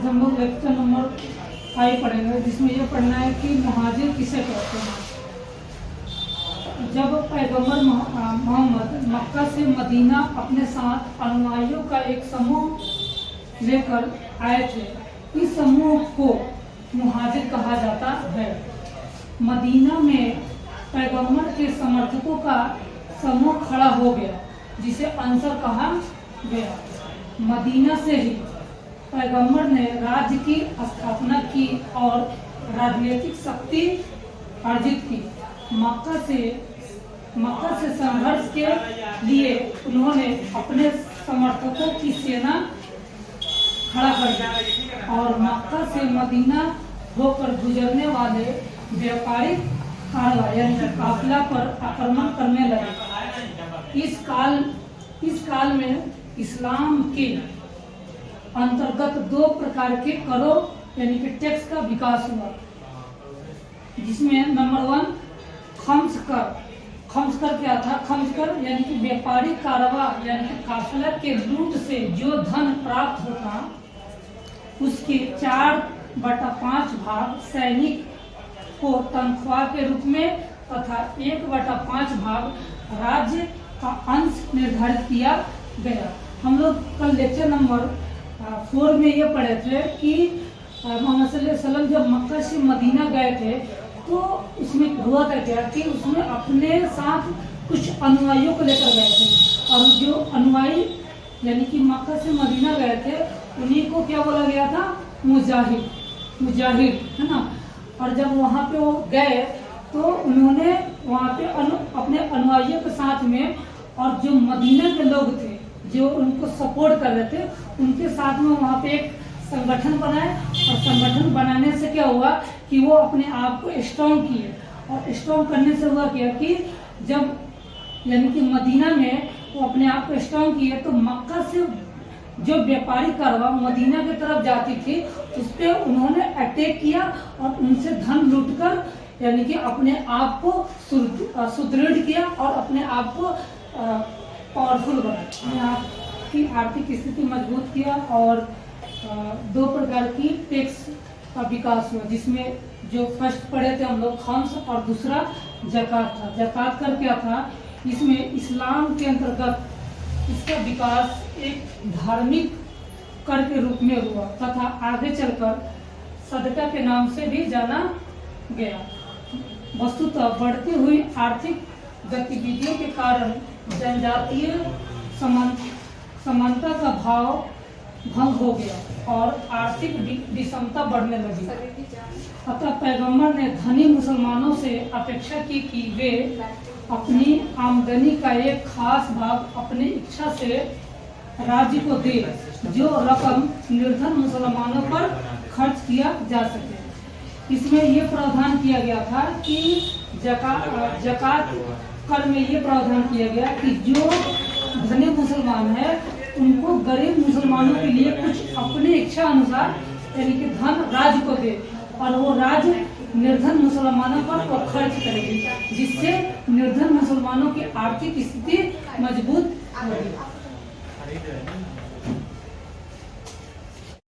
हम लोग lecture number 5 पढ़ेंगे, जिसमें ये पढ़ना है कि मुहाजिर किसे कहते हैं। जब पैगंबर मोहम्मद मक्का से मदीना अपने साथ अनुयायियों का एक समूह लेकर आए थे, इस समूह को मुहाजिर कहा जाता है। मदीना में पैगंबर के समर्थकों का समूह खड़ा हो गया, जिसे अंसर कहा गया। मदीना से ही पैगंबर ने राज्य की स्थापना की और राजनीतिक शक्ति अर्जित की। मक्का से संघर्ष के लिए उन्होंने अपने समर्थकों की सेना खड़ा कर दी और मक्का से मदीना होकर गुजरने वाले व्यापारिक कारवां यानी काफिला पर आक्रमण करने लगे। इस काल में इस्लाम के अंतर्गत 2 प्रकार के करों यानी कि टैक्स का विकास हुआ, जिसमें नंबर 1 खम्स कर। खम्स कर क्या था? खम्स कर यानी कि व्यापारिक कारवां यानी कि काफिला के लूट से जो धन प्राप्त होता, उसके 4/5 भाग सैनिक को तनख्वाह के रूप में तथा 1/5 भाग राज्य का अंश निर्धारित किया गया। हम लोग कल लेक्चर नंबर 4 में ये पढ़े थे कि मोहम्मद सल्लल्लाहु अलैहि वसल्लम जब मक्का से मदीना गए थे तो उसमें हुआ था क्या कि उसमें अपने साथ कुछ अनुयायियों को लेकर गए थे, और जो अनुयायी यानी कि मक्का से मदीना गए थे उन्हीं को क्या बोला गया था? मुजाहिर, है ना। और जब वहाँ पे वो गए तो उन्होंने वहाँ पे अपने अनुयायियों के साथ में और जो मदीना के लोग थे जो उनको सपोर्ट कर रहे थे उनके साथ में वहाँ पे एक संगठन बनाए, और संगठन बनाने से क्या हुआ कि वो अपने आप को स्ट्रॉन्ग किए। और स्ट्रॉन्ग करने से हुआ क्या कि जब यानी कि मदीना में वो अपने आप को स्ट्रॉन्ग किए तो मक्का से जो व्यापारिक कारवां मदीना की तरफ जाती थी उस पर उन्होंने अटैक किया और उनसे धन लूटकर यानी कि अपने आप को सुदृढ़ किया और अपने आप को पावरफुल बनाया, अपने आप की आर्थिक स्थिति मजबूत किया। और 2 प्रकार की टैक्स का विकास हुआ, जिसमें जो फर्स्ट पढ़े थे हम लोग खम्स और दूसरा ज़कात था। ज़कात कर क्या था? इसमें इस्लाम के अंतर्गत इसका विकास एक धार्मिक कर के रूप में हुआ तथा आगे चलकर सदका के नाम से भी जाना गया। वस्तुतः बढ़ती हुई आर्थिक गतिविधियों के कारण जनजातीय समानता का भाव भंग हो गया और आर्थिक विषमता बढ़ने लगी। अतः पैगंबर ने धनी मुसलमानों से अपेक्षा की कि वे अपनी आमदनी का एक खास भाग अपनी इच्छा से राज्य को दे, जो रकम निर्धन मुसलमानों पर खर्च किया जा सके। इसमें यह प्रावधान किया गया था कि ज़कात कर में ये प्रावधान किया गया कि जो धनी मुसलमान है उनको गरीब मुसलमानों के लिए कुछ अपनी इच्छा अनुसार यानी कि धन राज्य को दे, और वो राज्य निर्धन मुसलमानों पर वो खर्च करेगी, जिससे निर्धन मुसलमानों की आर्थिक स्थिति मजबूत होगी।